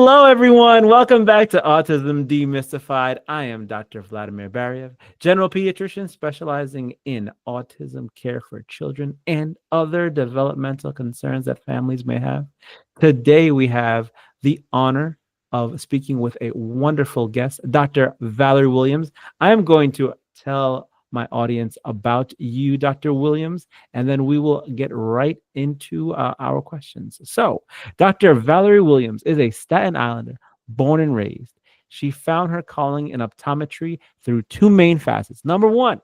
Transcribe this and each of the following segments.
Hello, everyone. Welcome back to Autism Demystified. I am Dr. Valerie Barayev, general pediatrician specializing in autism care for children and other developmental concerns that families may have. Today, we have the honor of speaking with a wonderful guest, Dr. Valerie Williams. I am going to tell my audience about you, Dr. Williams, and then we will get right into our questions. So, Dr. Valerie Williams is a Staten Islander, born and raised. She found her calling in optometry through two main facets. Number one,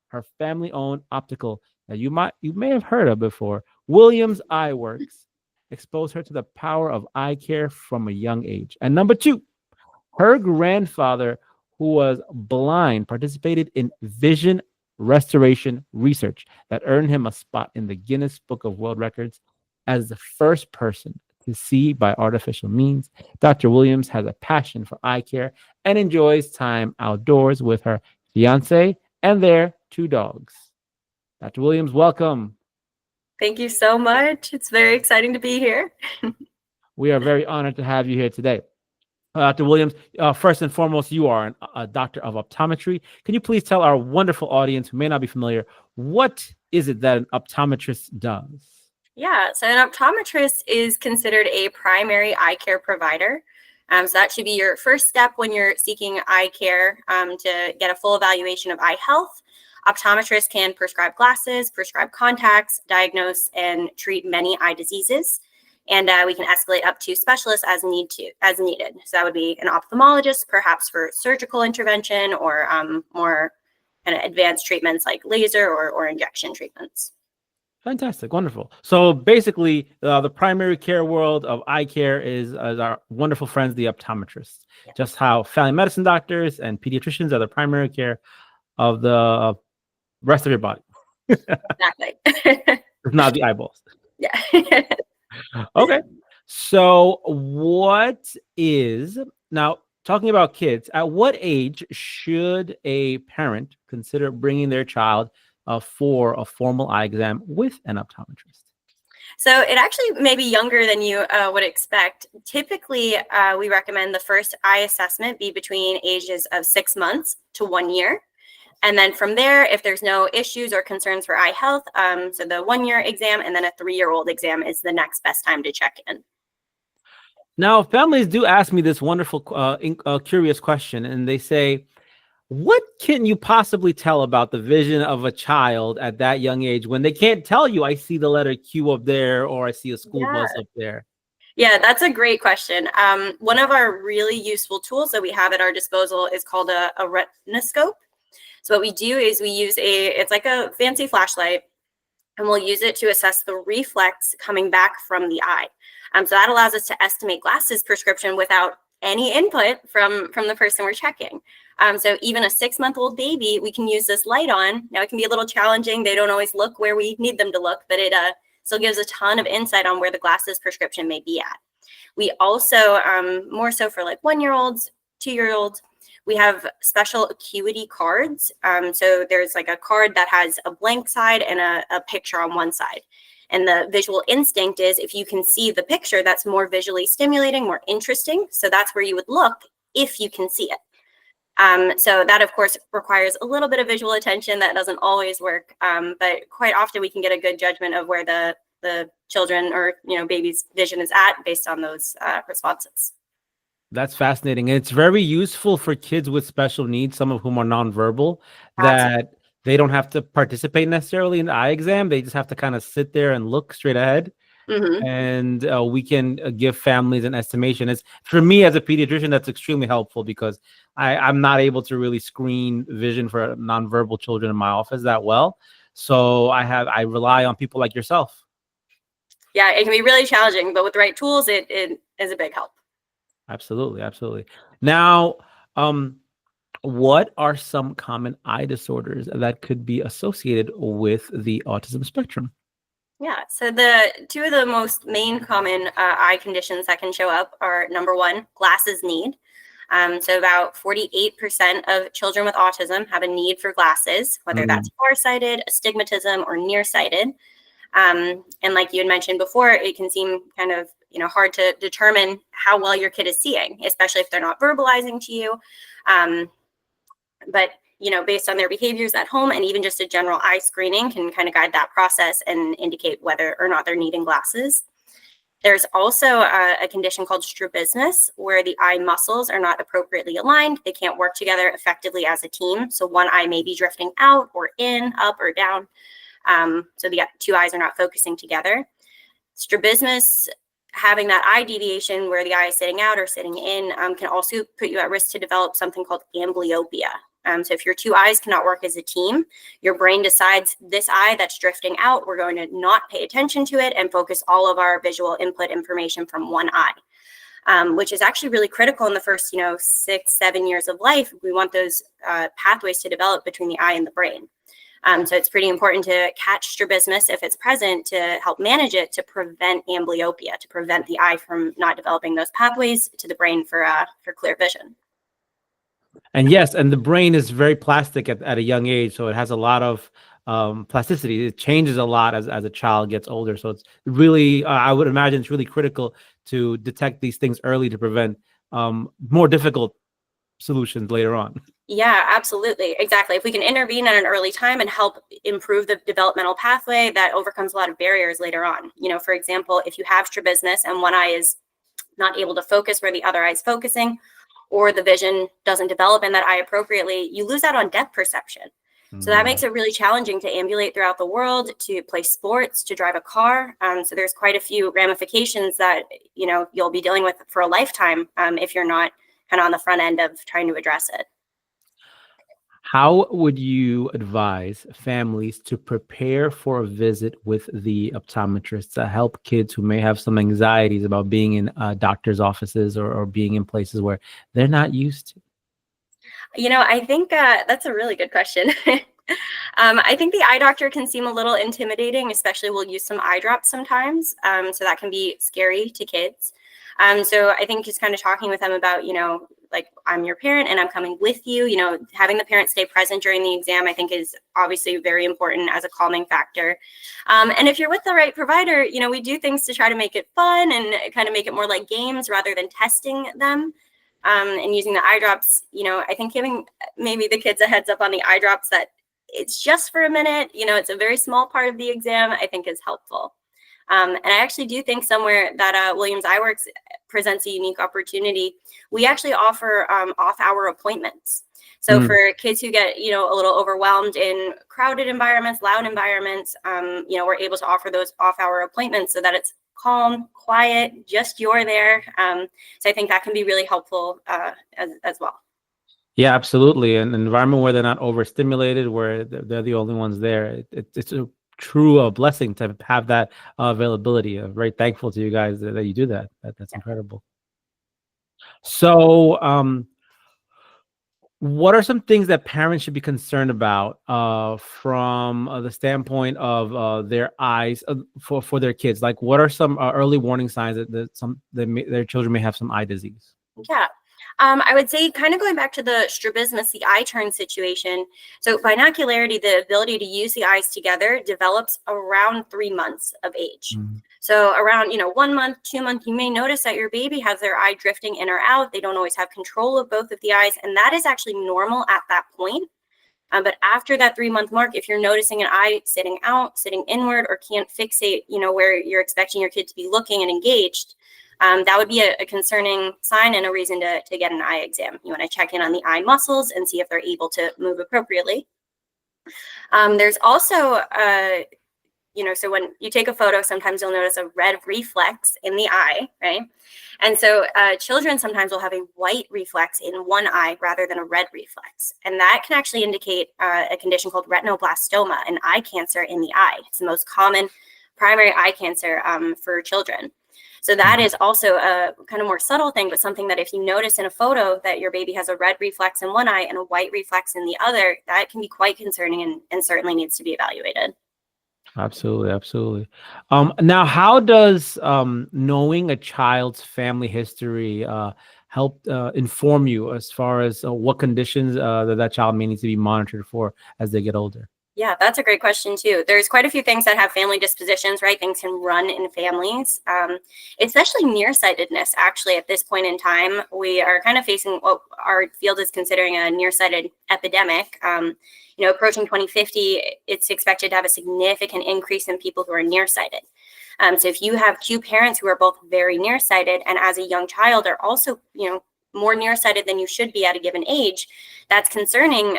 her family-owned optical that you may have heard of before, Williams Eye Works, exposed her to the power of eye care from a young age. And number two, her grandfather, who was blind, participated in vision restoration research that earned him a spot in the Guinness Book of World Records as the first person to see by artificial means. Dr. Williams has a passion for eye care and enjoys time outdoors with her fiance and their two dogs. Dr. Williams, welcome. Thank you so much. It's very exciting to be here. We are very honored to have you here today. Dr. Williams, first and foremost, you are a doctor of optometry. Can you please tell our wonderful audience who may not be familiar, what is it that an optometrist does? Yeah, so an optometrist is considered a primary eye care provider. So that should be your first step when you're seeking eye care to get a full evaluation of eye health. Optometrists can prescribe glasses, prescribe contacts, diagnose and treat many eye diseases. And we can escalate up to specialists as needed. So that would be an ophthalmologist, perhaps for surgical intervention or more kind of advanced treatments like laser or injection treatments. Fantastic. Wonderful. So basically, the primary care world of eye care is our wonderful friends, the optometrists. Yeah. Just how family medicine doctors and pediatricians are the primary care of the rest of your body. Exactly. It's not the eyeballs. Yeah. Okay. So now talking about kids, at what age should a parent consider bringing their child for a formal eye exam with an optometrist? So it actually may be younger than you would expect. Typically, we recommend the first eye assessment be between ages of 6 months to 1 year. And then from there, if there's no issues or concerns for eye health, so the 1 year exam and then a 3-year-old exam is the next best time to check in. Now, families do ask me this wonderful, curious question, and they say, what can you possibly tell about the vision of a child at that young age when they can't tell you, I see the letter Q up there, or I see a school bus up there? Yeah, that's a great question. One of our really useful tools that we have at our disposal is called a retinoscope. So what we do is we use it's like a fancy flashlight, and we'll use it to assess the reflex coming back from the eye. So that allows us to estimate glasses prescription without any input from the person we're checking. So even a 6-month-old baby, we can use this light on. Now it can be a little challenging. They don't always look where we need them to look, but it still gives a ton of insight on where the glasses prescription may be at. We also, more so for like 1-year-olds, 2-year-olds, we have special acuity cards. So there's like a card that has a blank side and a picture on one side. And the visual instinct is if you can see the picture, that's more visually stimulating, more interesting. So that's where you would look if you can see it. So that, of course, requires a little bit of visual attention. That doesn't always work, but quite often we can get a good judgment of where the children or baby's vision is at based on those responses. That's fascinating. And it's very useful for kids with special needs, some of whom are nonverbal, that they don't have to participate necessarily in the eye exam. They just have to kind of sit there and look straight ahead. Mm-hmm. And we can give families an estimation. It's, for me as a pediatrician, that's extremely helpful because I'm not able to really screen vision for nonverbal children in my office that well. So I rely on people like yourself. Yeah, it can be really challenging, but with the right tools, it is a big help. Absolutely. Absolutely. Now, what are some common eye disorders that could be associated with the autism spectrum? Yeah, so the two of the most main common eye conditions that can show up are, number one, glasses need. So about 48% of children with autism have a need for glasses, whether that's farsighted, astigmatism, or nearsighted. And like you had mentioned before, it can seem kind of hard to determine how well your kid is seeing, especially if they're not verbalizing to you. But based on their behaviors at home, and even just a general eye screening can kind of guide that process and indicate whether or not they're needing glasses. There's also a condition called strabismus, where the eye muscles are not appropriately aligned. They can't work together effectively as a team. So one eye may be drifting out or in, up or down. So the two eyes are not focusing together. Strabismus, having that eye deviation where the eye is sitting out or sitting in, can also put you at risk to develop something called amblyopia. So if your two eyes cannot work as a team, your brain decides this eye that's drifting out, we're going to not pay attention to it and focus all of our visual input information from one eye, which is actually really critical in the first, 6-7 years of life. We want those pathways to develop between the eye and the brain. So it's pretty important to catch strabismus if it's present to help manage it, to prevent amblyopia, to prevent the eye from not developing those pathways to the brain for clear vision. And yes, and the brain is very plastic at a young age, so it has a lot of plasticity. It changes a lot as a child gets older. So it's really, I would imagine it's really critical to detect these things early to prevent more difficult solutions later on. Yeah, absolutely. Exactly. If we can intervene at an early time and help improve the developmental pathway, that overcomes a lot of barriers later on. For example, if you have strabismus and one eye is not able to focus where the other eye is focusing, or the vision doesn't develop in that eye appropriately, you lose out on depth perception. So that makes it really challenging to ambulate throughout the world, to play sports, to drive a car. So there's quite a few ramifications that, you'll be dealing with for a lifetime if you're not kind of on the front end of trying to address it. How would you advise families to prepare for a visit with the optometrist to help kids who may have some anxieties about being in doctor's offices or being in places where they're not used to? I think that's a really good question. I think the eye doctor can seem a little intimidating, especially we'll use some eye drops sometimes. So that can be scary to kids. So I think just kind of talking with them about, like, I'm your parent and I'm coming with you, having the parent stay present during the exam, I think is obviously very important as a calming factor. And if you're with the right provider, we do things to try to make it fun and kind of make it more like games rather than testing them. And using the eye drops, I think giving maybe the kids a heads up on the eye drops that it's just for a minute, it's a very small part of the exam, I think is helpful. And I actually do think somewhere that Williams Eyeworks presents a unique opportunity. We actually offer off-hour appointments. So for kids who get, a little overwhelmed in crowded environments, loud environments, we're able to offer those off-hour appointments so that it's calm, quiet, just you're there. So I think that can be really helpful as well. Yeah, absolutely. An environment where they're not overstimulated, where they're the only ones there. It's a true blessing to have that availability. I'm very thankful to you guys that you do that. That's incredible. So, what are some things that parents should be concerned about from the standpoint of their eyes for their kids? Like, what are some early warning signs that their children may have some eye disease? Yeah. I would say, kind of going back to the strabismus, the eye turn situation. So binocularity, the ability to use the eyes together, develops around 3 months of age. So around, 1 month, 2 months, you may notice that your baby has their eye drifting in or out. They don't always have control of both of the eyes. And that is actually normal at that point. But after that 3-month mark, if you're noticing an eye sitting out, sitting inward, or can't fixate, where you're expecting your kid to be looking and engaged, that would be a concerning sign and a reason to get an eye exam. You want to check in on the eye muscles and see if they're able to move appropriately. There's also, so when you take a photo, sometimes you'll notice a red reflex in the eye, right? And so children sometimes will have a white reflex in one eye rather than a red reflex. And that can actually indicate a condition called retinoblastoma, an eye cancer in the eye. It's the most common primary eye cancer for children. So that is also a kind of more subtle thing, but something that if you notice in a photo that your baby has a red reflex in one eye and a white reflex in the other, that can be quite concerning and certainly needs to be evaluated. Absolutely. Now, how does knowing a child's family history help inform you as far as what conditions that child may need to be monitored for as they get older? Yeah, that's a great question too. There's quite a few things that have family dispositions, right? Things can run in families, especially nearsightedness. Actually, at this point in time, we are kind of facing what our field is considering a nearsighted epidemic. Approaching 2050, it's expected to have a significant increase in people who are nearsighted. So if you have two parents who are both very nearsighted, and as a young child are also, more nearsighted than you should be at a given age, that's concerning.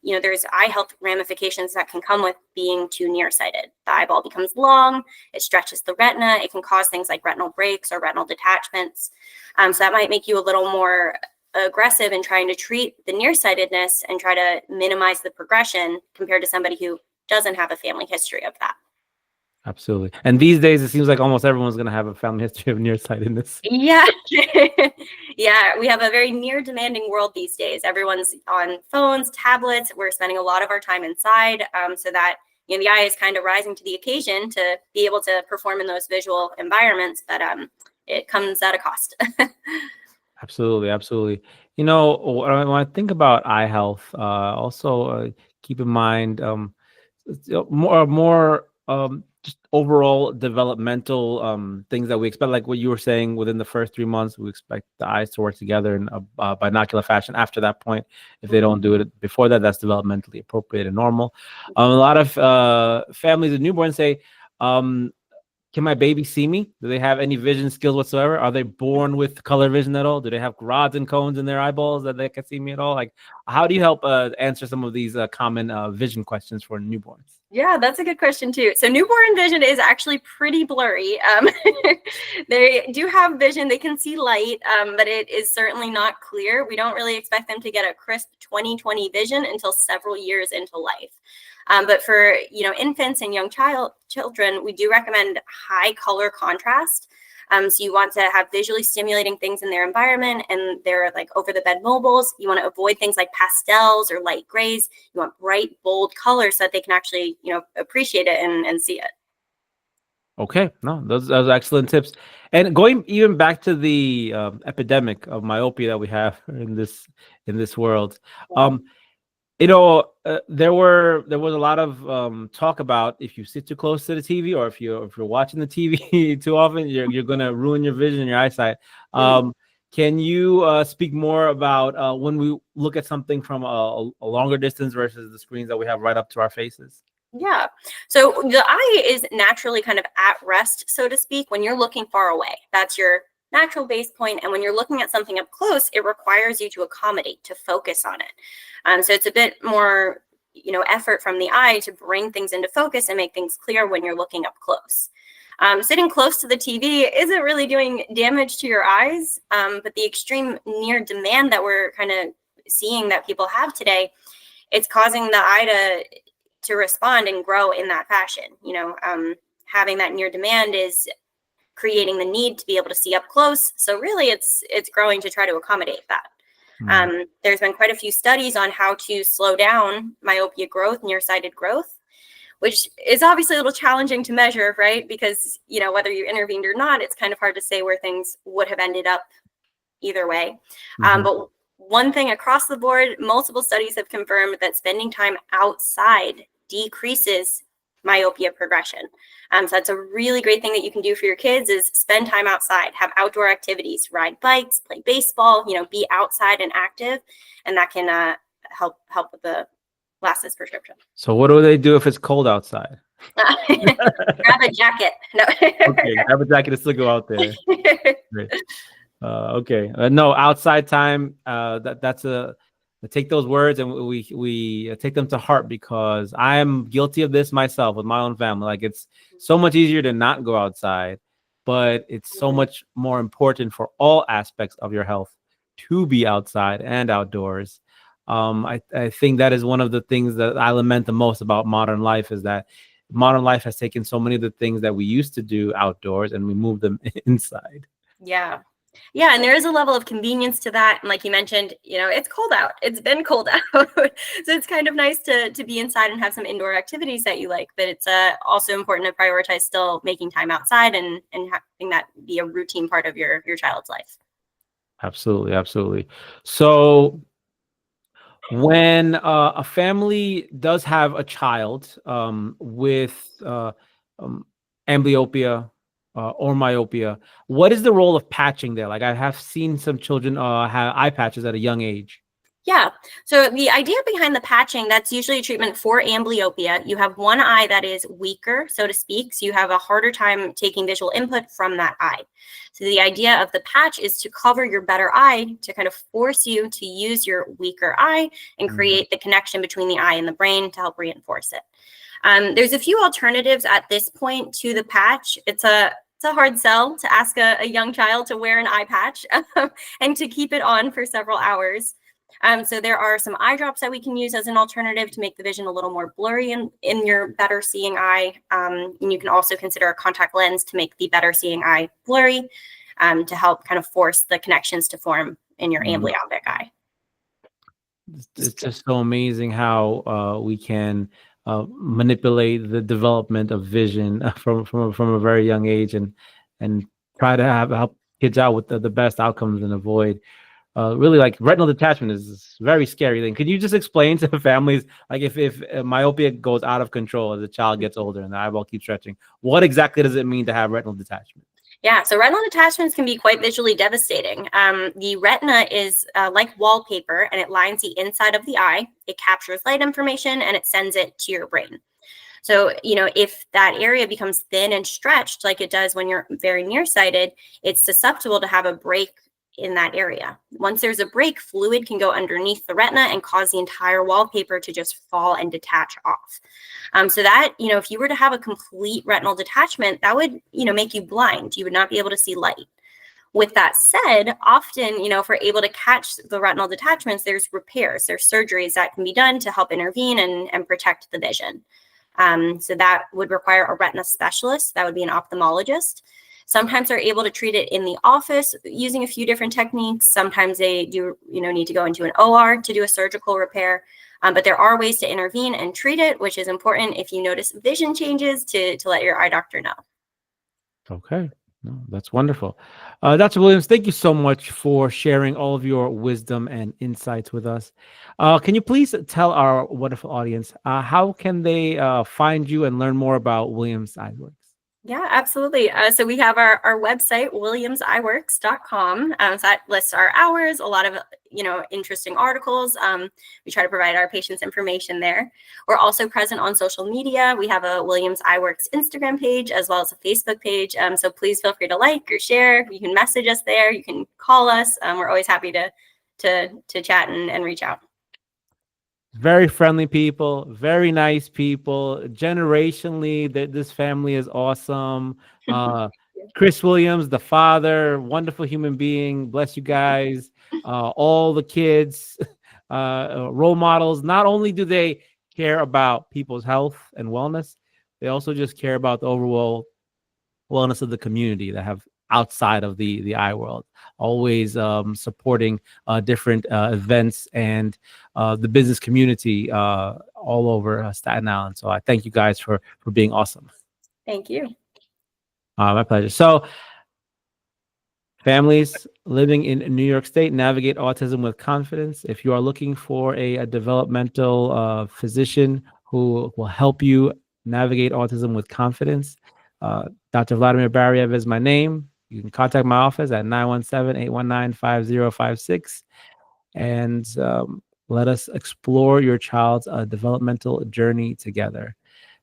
There's eye health ramifications that can come with being too nearsighted. The eyeball becomes long, it stretches the retina, it can cause things like retinal breaks or retinal detachments. So that might make you a little more aggressive in trying to treat the nearsightedness and try to minimize the progression compared to somebody who doesn't have a family history of that. Absolutely. And these days, it seems like almost everyone's going to have a family history of nearsightedness. Yeah. Yeah, we have a very near demanding world these days. Everyone's on phones, tablets. We're spending a lot of our time inside, so that the eye is kind of rising to the occasion to be able to perform in those visual environments, but it comes at a cost. Absolutely, absolutely. When I think about eye health, also keep in mind more just overall developmental things that we expect, like what you were saying. Within the first 3 months, we expect the eyes to work together in a binocular fashion. After that point, if they don't do it before that, that's developmentally appropriate and normal. A lot of families of newborns say, can my baby see me? Do they have any vision skills whatsoever? Are they born with color vision at all? Do they have rods and cones in their eyeballs that they can see me at all? Like, how do you help answer some of these common vision questions for newborns? Yeah, that's a good question too. So newborn vision is actually pretty blurry. They do have vision, they can see light, but it is certainly not clear. We don't really expect them to get a crisp 20/20 vision until several years into life. But for infants and young children, we do recommend high color contrast. So you want to have visually stimulating things in their environment, and they're like over the bed mobiles. You want to avoid things like pastels or light grays. You want bright, bold colors so that they can actually, appreciate it and see it. Okay, no, those are excellent tips. And going even back to the epidemic of myopia that we have in this world, there was a lot of talk about if you sit too close to the TV, or if you're watching the TV too often, you're gonna ruin your vision and your eyesight. Can you speak more about when we look at something from a longer distance versus the screens that we have right up to our faces? Yeah. So the eye is naturally kind of at rest, so to speak, when you're looking far away. That's your natural base point. And when you're looking at something up close, it requires you to accommodate, to focus on it. So it's a bit more, effort from the eye to bring things into focus and make things clear when you're looking up close. Sitting close to the TV isn't really doing damage to your eyes, but the extreme near demand that we're kind of seeing that people have today, it's causing the eye to respond and grow in that fashion. Having that near demand is creating the need to be able to see up close. So really it's growing to try to accommodate that. There's been quite a few studies on how to slow down myopia growth, nearsighted growth, which is obviously a little challenging to measure, right? Because, whether you intervened or not, it's kind of hard to say where things would have ended up either way. But one thing across the board, multiple studies have confirmed that spending time outside decreases myopia progression. So that's a really great thing that you can do for your kids, is spend time outside, have outdoor activities, ride bikes, play baseball, be outside and active. And that can help with the glasses prescription. So what do they do if it's cold outside? Grab a jacket. No. Okay, grab a jacket and still go out there. Great. Okay. No, outside time. That's take those words and we take them to heart, because I am guilty of this myself with my own family. Like, it's so much easier to not go outside, but it's so much more important for all aspects of your health to be outside and outdoors. I think that is one of the things that I lament the most about modern life, is that modern life has taken so many of the things that we used to do outdoors and we moved them inside. Yeah. Yeah, and there is a level of convenience to that. And like you mentioned, it's cold out. It's been cold out. So it's kind of nice to be inside and have some indoor activities that you like. But it's also important to prioritize still making time outside and having that be a routine part of your child's life. Absolutely. Absolutely. So When a family does have a child with um, amblyopia or myopia, what is the role of patching there? Like I have seen some children have eye patches at a young age. Yeah. So the idea behind the patching, that's usually a treatment for amblyopia. You have one eye that is weaker, so to speak. So you have a harder time taking visual input from that eye. So the idea of the patch is to cover your better eye to kind of force you to use your weaker eye and create the connection between the eye and the brain to help reinforce it. There's a few alternatives at this point to the patch. It's a hard sell to ask a young child to wear an eye patch and to keep it on for several hours. So there are some eye drops that we can use as an alternative to make the vision a little more blurry in your better seeing eye. And you can also consider a contact lens to make the better seeing eye blurry to help kind of force the connections to form in your amblyopic eye. It's just so amazing how we can manipulate the development of vision from a very young age and try to help kids out with the best outcomes and avoid really like retinal detachment is a very scary thing. Could you just explain to families, like if myopia goes out of control as the child gets older and the eyeball keeps stretching, what exactly does it mean to have retinal detachment? Yeah, so retinal detachments can be quite visually devastating. The retina is like wallpaper, and it lines the inside of the eye. It captures light information and it sends it to your brain. So, if that area becomes thin and stretched like it does when you're very nearsighted, it's susceptible to have a break in that area. Once there's a break, fluid can go underneath the retina and cause the entire wallpaper to just fall and detach off. So that, if you were to have a complete retinal detachment, that would, make you blind. You would not be able to see light. With that said, often, if we're able to catch the retinal detachments, there's repairs, there's surgeries that can be done to help intervene and protect the vision. So that would require a retina specialist. That would be an ophthalmologist. Sometimes they're able to treat it in the office using a few different techniques. Sometimes they do, need to go into an OR to do a surgical repair. But there are ways to intervene and treat it, which is important if you notice vision changes to let your eye doctor know. Okay. No, that's wonderful. Dr. Williams, thank you so much for sharing all of your wisdom and insights with us. Can you please tell our wonderful audience how can they find you and learn more about Williams Eyeworks? Yeah, absolutely. So we have our website, williamseyeworks.com. So that lists our hours, a lot of, interesting articles. We try to provide our patients information there. We're also present on social media. We have a Williams Eyeworks Instagram page as well as a Facebook page. So please feel free to like or share. You can message us there. You can call us. We're always happy to chat and reach out. Very friendly people, very nice people. Generationally, this family is awesome. Chris Williams, the father, wonderful human being. Bless you guys. All the kids, role models. Not only do they care about people's health and wellness, they also just care about the overall wellness of the community that have outside of the eye world, always supporting different events and the business community all over Staten Island. So I thank you guys for being awesome. Thank you. My pleasure. So families living in New York State, navigate autism with confidence. If you are looking for a developmental physician who will help you navigate autism with confidence, Dr. Vladimir Barayev is my name. You can contact my office at 917-819-5056 and let us explore your child's developmental journey together.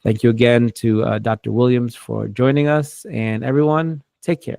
Thank you again to Dr. Williams for joining us, and everyone, take care.